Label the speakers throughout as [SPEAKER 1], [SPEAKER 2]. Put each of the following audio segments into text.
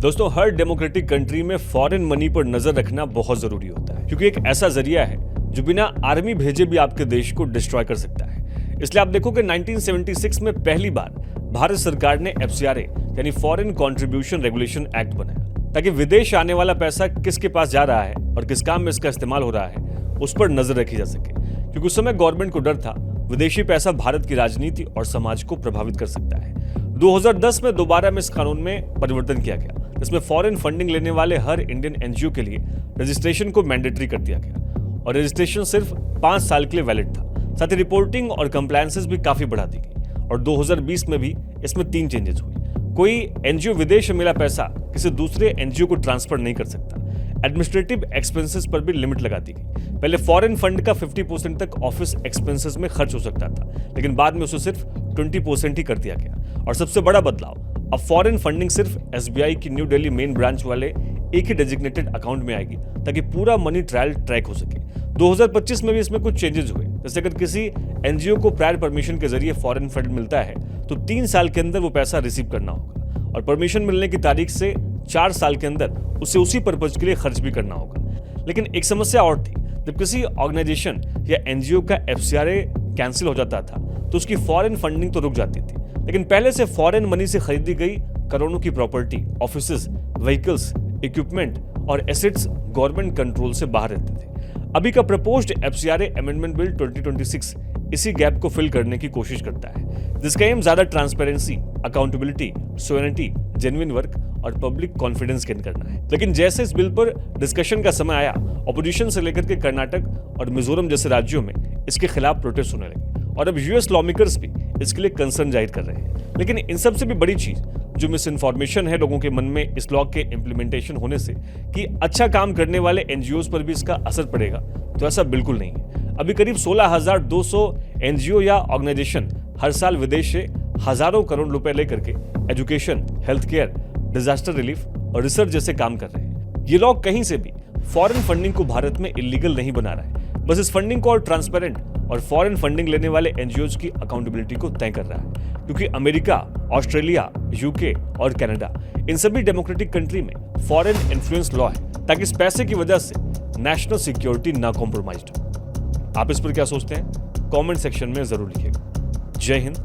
[SPEAKER 1] दोस्तों, हर democratic country में foreign money पर नजर रखना बहुत जरूरी होता है, क्योंकि एक ऐसा जरिया है जो बिना आर्मी भेजे भी आपके देश को डिस्ट्रॉय कर सकता है। इसलिए आप देखोगे 1976 में पहली बार भारत सरकार ने FCRA यानी फॉरेन कंट्रीब्यूशन रेगुलेशन एक्ट बनाया, ताकि विदेश आने वाला पैसा किसके पास जा रहा है और किस काम में इसका इस्तेमाल हो रहा है उस पर नजर रखी जा सके। क्योंकि उस समय गवर्नमेंट को डर था विदेशी पैसा भारत की राजनीति और समाज को प्रभावित कर सकता है। 2010 में दोबारा में इस कानून में परिवर्तन किया गया, जिसमें फॉरेन फंडिंग लेने वाले हर इंडियन NGO के लिए रजिस्ट्रेशन को मैंडेटरी कर दिया गया और रजिस्ट्रेशन सिर्फ 5 साल के लिए वैलिड था। साथ ही रिपोर्टिंग और कंप्लायंसेस भी काफी बढ़ा दी गई और 2020 में भी इसमें 3 चेंजेस हुई। कोई NGO विदेश में मिला पैसा किसी दूसरे NGO को ट्रांसफर नहीं कर सकता। एडमिनिस्ट्रेटिव एक्सपेंसेस पर भी लिमिट लगा दी गई। पहले फॉरेन फंड का 50% तक ऑफिस एक्सपेंसेस में खर्च हो सकता था, लेकिन बाद में उसे सिर्फ 20% ही कर दिया गया। और सबसे बड़ा बदलाव, अब फॉरेन फंडिंग सिर्फ SBI की न्यू दिल्ली मेन ब्रांच वाले एक ही डेजिग्नेटेड अकाउंट में आएगी, ताकि पूरा मनी ट्रायल ट्रैक हो सके। 2025 में भी इसमें कुछ चेंजेस हुए, जैसे अगर किसी NGO को प्रायर परमिशन के जरिए फॉरेन फंड मिलता है तो 3 साल के अंदर वो पैसा रिसीव करना होगा और परमिशन मिलने की तारीख से 4 साल के अंदर उसे उसी पर्पज के लिए खर्च भी करना होगा। लेकिन एक समस्या और थी, जब किसी ऑर्गेनाइजेशन या NGO का FCRA कैंसिल हो जाता था तो उसकी फॉरेन फंडिंग तो रुक जाती थी, लेकिन पहले से फॉरेन मनी से खरीदी गई करोड़ों की प्रॉपर्टी, ऑफिसेज, व्हीकल्स, इक्विपमेंट और एसेट्स गवर्नमेंट कंट्रोल से बाहर रहते थे। अभी का प्रपोज्ड FCRA अमेंडमेंट बिल 2026 इसी गैप को फिल करने की कोशिश करता है, जिसका एम ज्यादा ट्रांसपेरेंसी, अकाउंटेबिलिटी, सोवेरेनिटी, जेन्युइन वर्क और पब्लिक कॉन्फिडेंस गेन करना है। लेकिन जैसे इस बिल पर डिस्कशन का समय आया, ऑपोजिशन से लेकर के कर्नाटक और मिजोरम जैसे राज्यों में इसके खिलाफ प्रोटेस्ट होने लगे और अब US लॉ मेकर्स भी इसके लिए कंसर्न जाहिर कर रहे हैं। लेकिन इन सब से भी बड़ी चीज जो मिस इन्फॉर्मेशन है लोगों के मन में इस लॉ के इम्प्लीमेंटेशन होने से कि अच्छा काम करने वाले NGOs पर भी इसका असर पड़ेगा, तो ऐसा बिल्कुल नहीं है। अभी करीब 16,200 NGO या ऑर्गेनाइजेशन हर साल विदेश से हजारों करोड़ रुपए लेकर के education, health care, disaster relief और रिसर्च जैसे काम कर रहे हैं। ये लॉ कहीं से भी फॉरेन फंडिंग को भारत में इलीगल नहीं बना रहा है, बस इस फंडिंग को और ट्रांसपेरेंट और फॉरेन फंडिंग लेने वाले NGOs की अकाउंटेबिलिटी को तय कर रहा है। क्योंकि अमेरिका, ऑस्ट्रेलिया, UK और कनाडा, इन सभी डेमोक्रेटिक कंट्री में फॉरेन इन्फ्लुएंस लॉ है, ताकि इस पैसे की वजह से नेशनल सिक्योरिटी ना कॉम्प्रोमाइज्ड हो। आप इस पर क्या सोचते हैं? कमेंट सेक्शन में जरूर लिखिएगा। जय हिंद,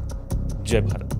[SPEAKER 1] जय भारत।